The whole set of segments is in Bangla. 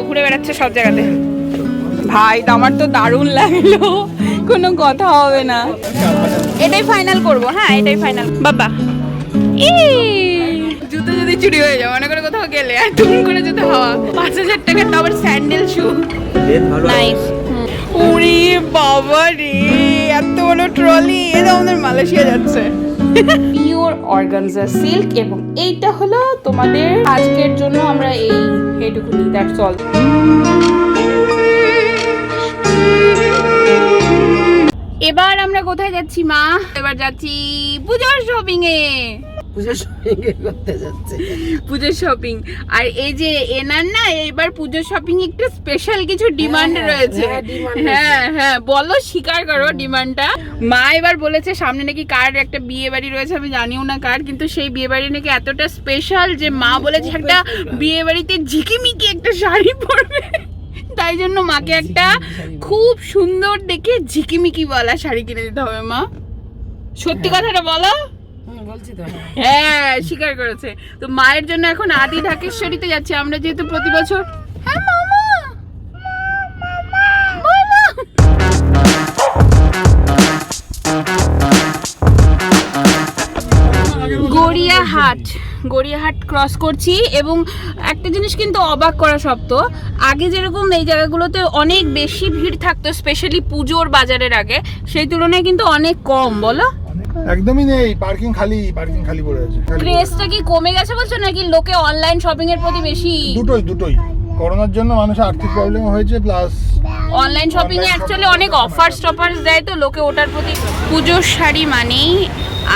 ঘুরে বেড়াচ্ছে সব জায়গাতে। ভাই আমার তো দারুণ লাগলো, কোনো কথা হবে না, এটাই ফাইনাল করবো। হ্যাঁ এটাই ফাইনাল। বাবা জুতো যদি চুরি হয়ে যায় মনে করে কোথাও গেলে আর টুম করে জুতো হওয়া, 5,000 টাকার তো আবার স্যান্ডেল শু, নাইস। ওরে বাবা রে, এত বড় ট্রলি, এটা আমাদের মালয়েশিয়া যাচ্ছে। পিওর অর্গানজা সিল্ক, এবং এইটা হলো তোমাদের আজকের জন্য আমরা এইটুকুনি, দ্যাটস অল। এবার আমরা কোথায় যাচ্ছি মা? এবার যাচ্ছি পুজোর শপিং এ। পুজোর শপিং। আর এই যে এনার না এবার পুজোর শপিং একটু স্পেশাল কিছু ডিমান্ড রয়েছে। হ্যাঁ বলো, স্বীকার করো ডিমান্ডটা। মা এবার বলেছে সামনে নাকি কার একটা বিয়ে বাড়ি রয়েছে, আমি জানিও না কার, কিন্তু সেই বিয়ে বাড়ি নাকি এতটা স্পেশাল যে মা বলেছে একটা বিয়ে বাড়িতে ঝিকিমিকি একটা শাড়ি পরবে, তাই জন্য মাকে একটা খুব সুন্দর দেখে ঝিকিমিকি বলা শাড়ি কিনে দিতে হবে। মা সত্যি কথাটা বলো। হ্যাঁ স্বীকার করেছে। তো মায়ের জন্য এখন আদি ঢাকেশ্বরীতে যাচ্ছি আমরা, যেহেতু প্রতি বছর। হ্যাঁ মামা গড়িয়াহাট ক্রস করছি। এবং একটা জিনিস কিন্তু অবাক করা শব্দ, আগে যেরকম এই জায়গাগুলোতে অনেক বেশি ভিড় থাকতো স্পেশালি পুজোর বাজারের আগে, সেই তুলনায় কিন্তু অনেক কম। বলো একদমই নেই, পার্কিং খালি পড়ে আছে। ক্রেজটা কি কমে গেছে বলছো, নাকি লোকে অনলাইন শপিং এর প্রতি বেশি? দুটোই। করোনার জন্য মানুষের আর্থিক প্রবলেম হয়েছে, প্লাস অনলাইন শপিং এ অ্যাকচুয়ালি অনেক অফার্স দেয়, তো লোকে ওটার প্রতি। পুজোর শাড়ি মানেই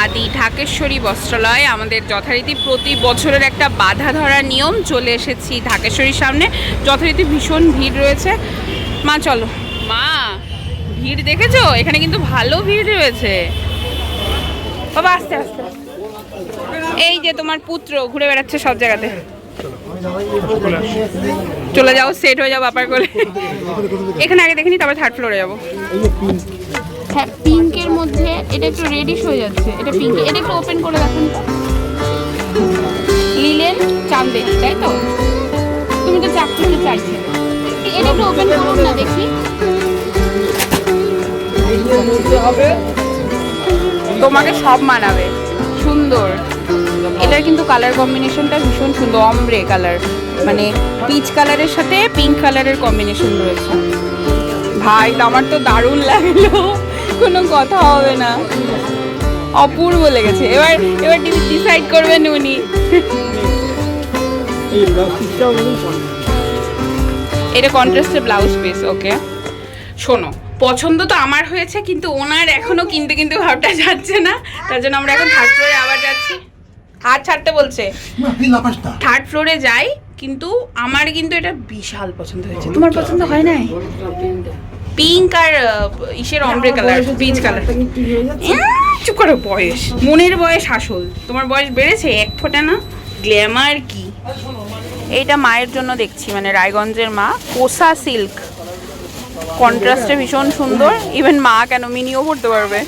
আদি ঢাকেশ্বরী বস্ত্রালয়, আমাদের যথারীতি প্রতি বছরের একটা বাধা ধরা নিয়ম। চলে এসেছি ঢাকেশ্বরীর সামনে, যথারীতি ভীষণ ভিড় রয়েছে। মা চলো। মা ভিড় দেখেছো? এখানে কিন্তু ভালো ভিড় রয়েছে বাবা। আস্তে আস্তে। এই যে তোমার পুত্র ঘুরে বেড়াচ্ছে সব জায়গাতে। চলে যাও, সেট হয়ে যাও বাপার কোলে। এখানে আগে দেখিনি, তারপর 3rd ফ্লোরে যাবো। হ্যাঁ পিঙ্কের মধ্যে এটা একটু রেডিশ হয়ে যাচ্ছে, এটা পিঙ্ক। এটা একটু ওপেন করে দেখুন তো। লিলেন চান্দেরি, তাই তো? তুমি তো চাকরিতে চাইছিলে, এটা একটু ওপেন করুন না দেখি। তোমাকে সব মানাবে, সুন্দর। এটার কিন্তু কালার কম্বিনেশনটা ভীষণ সুন্দর, অমব্রে কালার, মানে পিচ কালারের সাথে পিঙ্ক কালারের কম্বিনেশন রয়েছে। ভাই আমার তো দারুণ লাগলো, কোনো কথা হবে না, অপূর্ব লেগেছে। এবার ডিসাইড করবেন উনি। এটা কন্ট্রাস্টের ব্লাউজ পিস। ওকে শোনো, পছন্দ তো আমার হয়েছে, কিন্তু ওনার এখনো কিন্তু ভাবটা যাচ্ছে না, তার জন্য আমরা এখন 3rd ফ্লোরে আবার যাচ্ছি। হাত ছাড়তে বলছে, 3rd ফ্লোরে যাই। কিন্তু আমার কিন্তু এটা বিশাল পছন্দ হয়েছে। তোমার পছন্দ হয় নাই? পিঙ্ক আর ইসের অমব্রে কালার, পিচ কালার। চুপ করো, বয়স, মনের বয়স আসল। তোমার বয়স বেড়েছে 1 ফোঁটা না। গ্ল্যামার কি। এইটা মায়ের জন্য দেখছি, মানে রায়গঞ্জের মা, কোসা সিল্ক, কন্ট্রাস্টে ভীষণ সুন্দর। ইভেন মা কেন, মিনিও পড়তে পারবে,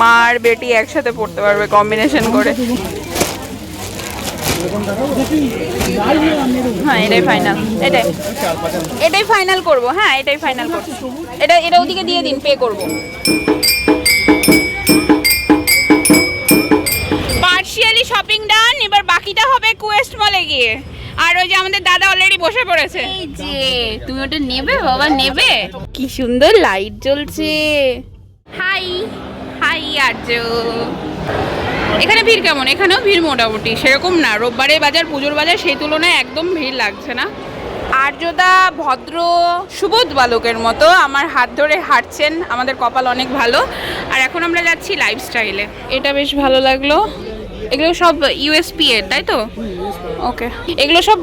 মা আর বেটি একসাথে পড়তে পারবে কম্বিনেশন করে। হ্যাঁ এটাই ফাইনাল, এটাই ফাইনাল করবো। হ্যাঁ এটাই ফাইনাল করবো। এটা ওদিকে দিয়ে দিন, পে করবো। পার্শিয়ালি শপিং ডান, এবার বাকিটা হবে কোয়েস্ট মলে গিয়ে। আর ওই যে আমাদের দাদা অলরেডি বসে পড়েছে। এই যে তুমি ওটা নেবে বাবা, নেবে? কি সুন্দর লাইট জ্বলছে। হাই আর্য। এখানে ভিড় কেমন? এখানেও ভিড় মোটামুটি সেরকম না, রোববারের বাজার পুজোর বাজার সেই তুলনায় একদম ভিড় লাগছে না। আর্যদা ভদ্র সুবোধ বালকের মতো আমার হাত ধরে হাঁটছেন, আমাদের কপাল অনেক ভালো। আর এখন আমরা যাচ্ছি লাইফস্টাইলে। এটা বেশ ভালো লাগলো। এগুলো সব ইউএসপি এর, তাই তো? ওকে, এগুলো সব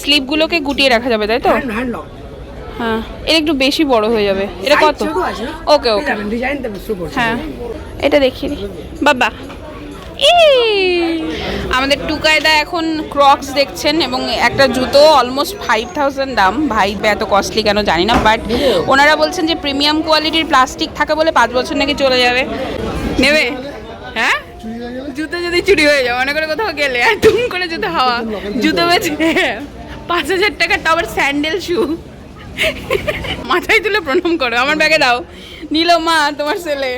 স্লিপগুলোকে গুটিয়ে রাখা যাবে, তাই তো? হ্যাঁ, এটা একটু বেশি বড় হয়ে যাবে। এটা কত? ওকে হ্যাঁ, এটা দেখিয়ে দিই বাবা। আমাদের টুকায়দা এখন ক্রক্স দেখছেন, এবং একটা জুতো অলমোস্ট 5000 দাম। ভাই এত কস্টলি কেন জানি না, বাট ওনারা বলছেন যে প্রিমিয়াম কোয়ালিটির প্লাস্টিক থাকে বলে 5 বছর নাকি চলে যাবে। নেবে? হ্যাঁ, জুতো যদি চুরি হয়ে যায় মনে করে কোথাও গেলে আর টুম করে জুতো হাওয়া, জুতো বেচে 5,000 টাকার তো আবার স্যান্ডেল শু। মাথায় তুলে প্রণাম করো, আমার ব্যাগে দাও। নিল মা তোমার ছেলে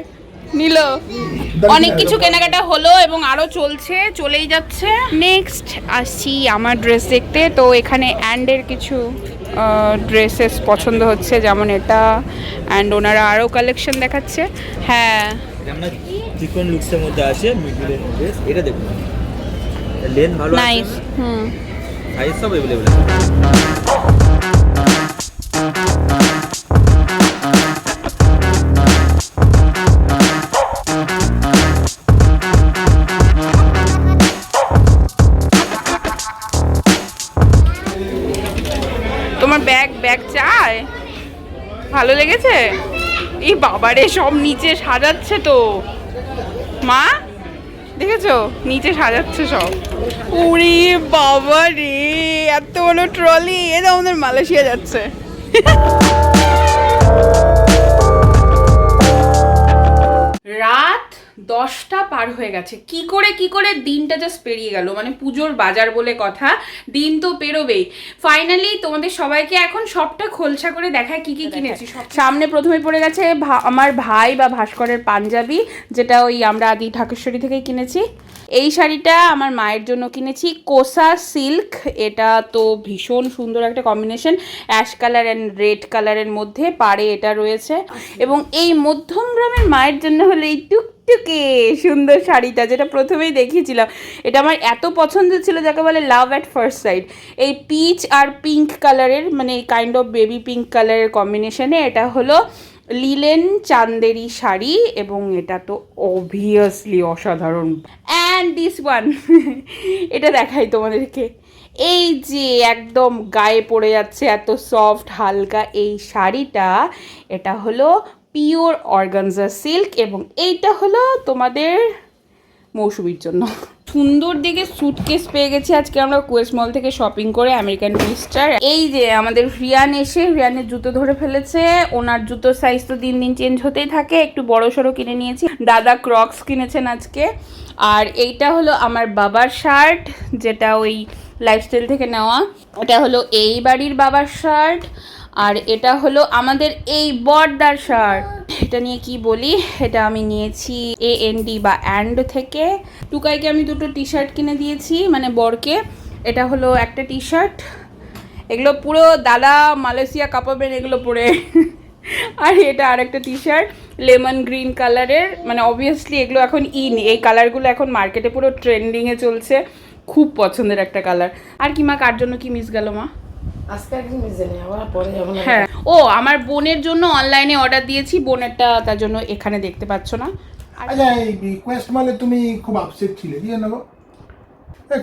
নিল। অনেক কিছু কেনাকাটা হলো এবং আরো চলছে, চলেই যাচ্ছে। নেক্সট আসছি আমার ড্রেস দেখতে। তো এখানে অ্যান্ডের কিছু ড্রেসেস পছন্দ হচ্ছে, যেমন এটা, অ্যান্ড ওনারা আরও কালেকশন দেখাচ্ছে। হ্যাঁ, আমরা চিকন লুকসের মধ্যে আছে, মিডলের মধ্যে। এটা দেখুন, লেন ভালো আছে, নাইস। সাইজ সব अवेलेबल আছে। তোমার ব্যাগ চাই, ভালো লেগেছে? এই বাবারে, সব নিচে সাজাচ্ছে তো মা, দেখেছো নিচে সাজাচ্ছে সব। উড়ি বাবা রে, এত বড় ট্রলি! এটা আমাদের মালয়েশিয়া যাচ্ছে। রাত 10টা পার হয়ে গেছে। কি করে দিনটা জাস্ট পেরিয়ে গেল। মানে পুজোর বাজার বলে কথা, দিন তো পেরোবেই। ফাইনালি তোমাদের সবাইকে এখন সবটা খোলসা করে দেখায় কি কিনেছি। সামনে প্রথমে পড়ে গেছে আমার ভাই বা ভাস্করের পাঞ্জাবি, যেটা ওই আমরা আদি ঢাকেশ্বরী থেকেই কিনেছি। এই শাড়িটা আমার মায়ের জন্য কিনেছি, কোসা সিল্ক। এটা তো ভীষণ সুন্দর একটা combination, ash colour and red কালারের মধ্যে পাড়ে এটা রয়েছে। এবং এই মধ্যম গ্রামের মায়ের জন্য হলো এই টুকটুকে সুন্দর শাড়িটা, যেটা প্রথমেই দেখিয়েছিলাম। এটা আমার এত পছন্দ ছিল, যাকে বলে লাভ অ্যাট ফার্স্ট সাইট। এই পিচ আর পিঙ্ক কালারের, মানে কাইন্ড অফ বেবি পিঙ্ক কালারের কম্বিনেশনে এটা হলো লিলেন চান্দেরি শাড়ি, এবং এটা তো অবভিয়াসলি অসাধারণ। অ্যান্ড দিস ওয়ান, এটা দেখাই তোমাদেরকে। এই যে একদম গায়ে পড়ে যাচ্ছে, এত সফট হালকা এই শাড়িটা, এটা হলো পিওর অর্গানজা সিল্ক, এবং এইটা হলো তোমাদের মৌসুমীর জন্য। সুন্দর দিকে সুটকেস পেয়ে গেছি আজকে আমরা কোয়েস্ট মল থেকে শপিং করে, আমেরিকান টুরিস্টার। এই যে আমাদের রিয়ান এসে রিয়ানের জুতো ধরে ফেলেছে। ওনার জুতোর সাইজ তো দিন দিন চেঞ্জ হতেই থাকে, একটু বড় সড়ো কিনে নিয়েছি। দাদা ক্রক্স কিনেছেন আজকে। আর এইটা হলো আমার বাবার শার্ট, যেটা ওই লাইফস্টাইল থেকে নেওয়া। এটা হলো এই বাড়ির বাবার শার্ট। আর এটা হলো আমাদের এই বড়দার শার্ট। এটা নিয়ে কি বলি, এটা আমি নিয়েছি AND বা অ্যান্ড থেকে। টুকাইকে আমি দুটো টি শার্ট কিনে দিয়েছি, মানে বরকে। এটা হলো একটা টি শার্ট, এগুলো পুরো দাদা মালয়েশিয়া কাঁপাবেন এগুলো পরে। আর এটা আরেকটা টি শার্ট লেমন গ্রিন কালারের, মানে অবভিয়াসলি এগুলো এখন এই কালারগুলো এখন মার্কেটে পুরো ট্রেন্ডিংয়ে চলছে, খুব পছন্দের একটা কালার। আর কি মা, কার জন্য কি মিস গেল মা? হ্যাঁ, ও আমার বোনের জন্য অনলাইনে অর্ডার দিয়েছি, বোনেরটা তার জন্য এখানে দেখতে পাচ্ছ না। আচ্ছা, এই কোয়েস্ট মলে তুমি খুব আপসেট ছিলে, কি জানো?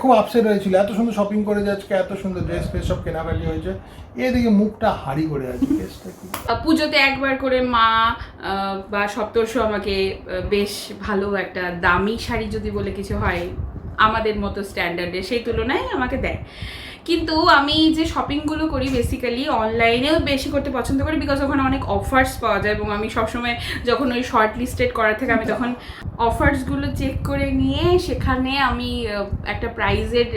খুব আপসেট হয়েছিল, এত সুন্দর শপিং করে যাচ্ছে, এত সুন্দর ড্রেস ফ্রেস সব কেনাকাটি হয়েছে, এদিকে মুখটা হাড়ি করে আছে। পুজোতে একবার করে মা বা সপ্তর্ষি আমাকে বেশ ভালো একটা দামি শাড়ি যদি বলে কিছু হয় আমাদের মতো স্ট্যান্ডার্ডে, সেই তুলনায় আমাকে দেয়। কিন্তু আমি যে শপিংগুলো করি বেসিক্যালি অনলাইনেও বেশি করতে পছন্দ করি, বিকজ ওখানে অনেক অফার্স পাওয়া যায়, এবং আমি সবসময় যখন ওই শর্ট লিস্টেড করা থেকে আমি তখন অফার্সগুলো চেক করে নিয়ে সেখানে আমি একটা প্রাইজের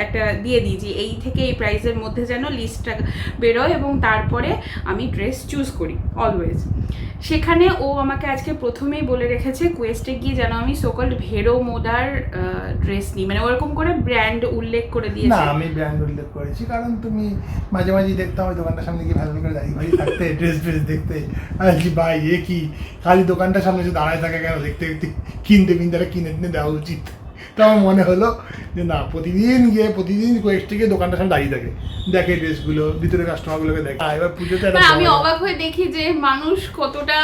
একটা দিয়ে দিই যে এই থেকে এই প্রাইজের মধ্যে যেন লিস্টটা বেরোয়, এবং তারপরে আমি ড্রেস চুজ করি অলওয়েজ। সেখানে ও আমাকে আজকে প্রথমেই বলে রেখেছে কোয়েস্টে গিয়ে যেন আমি সোকল্ড ভেরো মোডার ড্রেস নিই, মানে ওরকম করে ব্র্যান্ড উল্লেখ করে দিয়েছে। না, আমি ব্র্যান্ড উল্লেখ করেছি কারণ তুমি মাঝে মাঝে দেখতাম ওই দোকানটার সামনে গিয়ে ভালো করে দাঁড়িয়ে ভাই থাকতে, ড্রেস দেখতে। আর কি ভাই, এ কি খালি দোকানটার সামনে এসে দাঁড়ায় থাকে কেন, দেখতে দেখতে কিনতে কিনে দেওয়া উচিত। তো আমার মনে হলো যে না, প্রতিদিন কোয়েস্টে গিয়ে দোকানটার সামনে দাঁড়িয়ে থাকে, দেখে ড্রেসগুলো, ভিতরে কাস্টমারগুলোকে দেখে। এবার পুজোতে আমি অবাক হয়ে দেখি যে মানুষ কতটা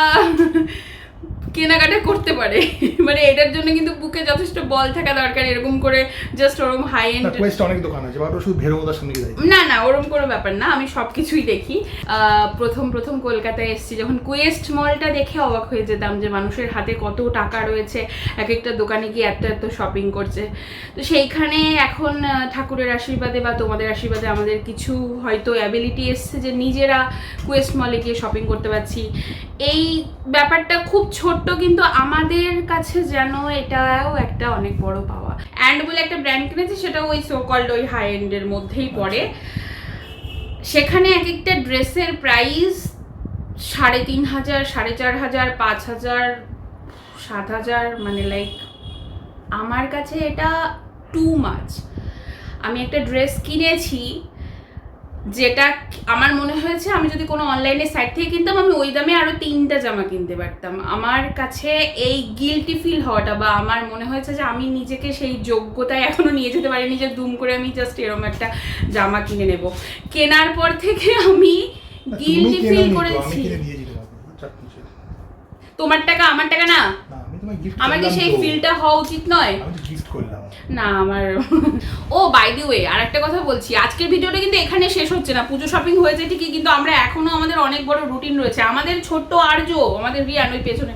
কেনাকাটা করতে পারে, মানে এটার জন্য কিন্তু বুকে যথেষ্ট বল থাকা দরকার। এরকম করে জাস্ট ওরকম হাই এন্ড কোয়েস্ট অনেক দোকান আছে, বাট শুধু ভেরোদার সামনে গিয়ে না ওরকম কোনো ব্যাপার না, আমি সবকিছুই দেখি। প্রথম কলকাতায় এসেছি যখন কোয়েস্ট মলটা দেখে অবাক হয়ে যেতাম যে মানুষের হাতে কত টাকা রয়েছে, এক একটা দোকানে গিয়ে এত শপিং করছে। তো সেইখানে এখন ঠাকুরের আশীর্বাদে বা তোমাদের আশীর্বাদে আমাদের কিছু হয়তো অ্যাবিলিটি এসছে যে নিজেরা কোয়েস্ট মলে গিয়ে শপিং করতে পারছি। এই ব্যাপারটা খুব ছোট্ট, কিন্তু আমাদের কাছে যেন এটাও একটা অনেক বড় পাওয়া। অ্যান্ড বলে একটা ব্র্যান্ড কিনেছি, সেটা ওই সো কল্ড ওই হাই এন্ডের মধ্যেই পড়ে। সেখানে এক একটা ড্রেসের প্রাইস 3,500, 4,500, 5,000, 7,000, মানে লাইক আমার কাছে এটা টু মাচ। আমি একটা ড্রেস কিনেছি যেটা আমার মনে হয়েছে আমি যদি কোনো অনলাইনের সাইট থেকে কিনতাম আমি ওই দামে আরও 3টা জামা কিনতে পারতাম। আমার কাছে এই গিল্টি ফিল হওয়াটা বা আমার মনে হয়েছে যে আমি নিজেকে সেই যোগ্যতায় এখনও নিয়ে যেতে পারিনি যে দুম করে আমি জাস্ট এরকম একটা জামা কিনে নেব। কেনার পর থেকে আমি গিল্টি ফিল করেছি। তোমার টাকা আমার টাকা না, আমাকে সেই ফিলটা হওয়া উচিত নয় না আমার। ও বাই দি ওয়ে আর একটা কথা বলছি, আজকের ভিডিওটা কিন্তু এখানে শেষ হচ্ছে না। পুজো শপিং হয়েছে ঠিকই, কিন্তু আমরা এখনো আমাদের অনেক বড় রুটিন রয়েছে। আমাদের ছোট্ট আর্য, আমাদের রিয়ান ওই পেছনে,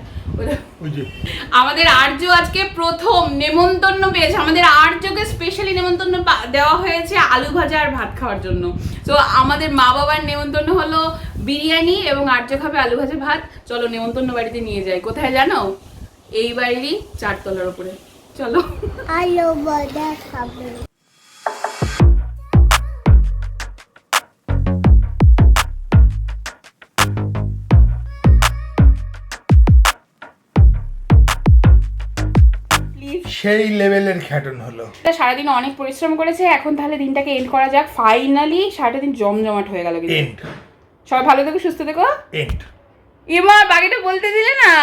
আমাদের আর্য আজকে প্রথম নেমন্তন্ন পেয়েছে। আমাদের আর্যকে স্পেশালি নেমন্তন্ন দেওয়া হয়েছে আলু ভাজা আর ভাত খাওয়ার জন্য। তো আমাদের মা বাবার নেমন্তন্ন হলো বিরিয়ানি এবং আর্য খাবে আলু ভাজা ভাত। চলো নেমন্তন্ন বাড়িতে নিয়ে যাই। কোথায় জানো? এই বাড়িরই 4 তলার উপরে। চলো আলু ভাজা খাবো। সেই লেভেলের খ্যাটন হলো। সারাদিন অনেক পরিশ্রম করেছে, এখন তাহলে দিনটাকে এন্ড করা যাক। ফাইনালি সারাটা দিন জমজমাট হয়ে গেল। কিন্তু সবাই ভালো থেকো, সুস্থ থেকো। এমা বাকিটা বলতে দিলে না।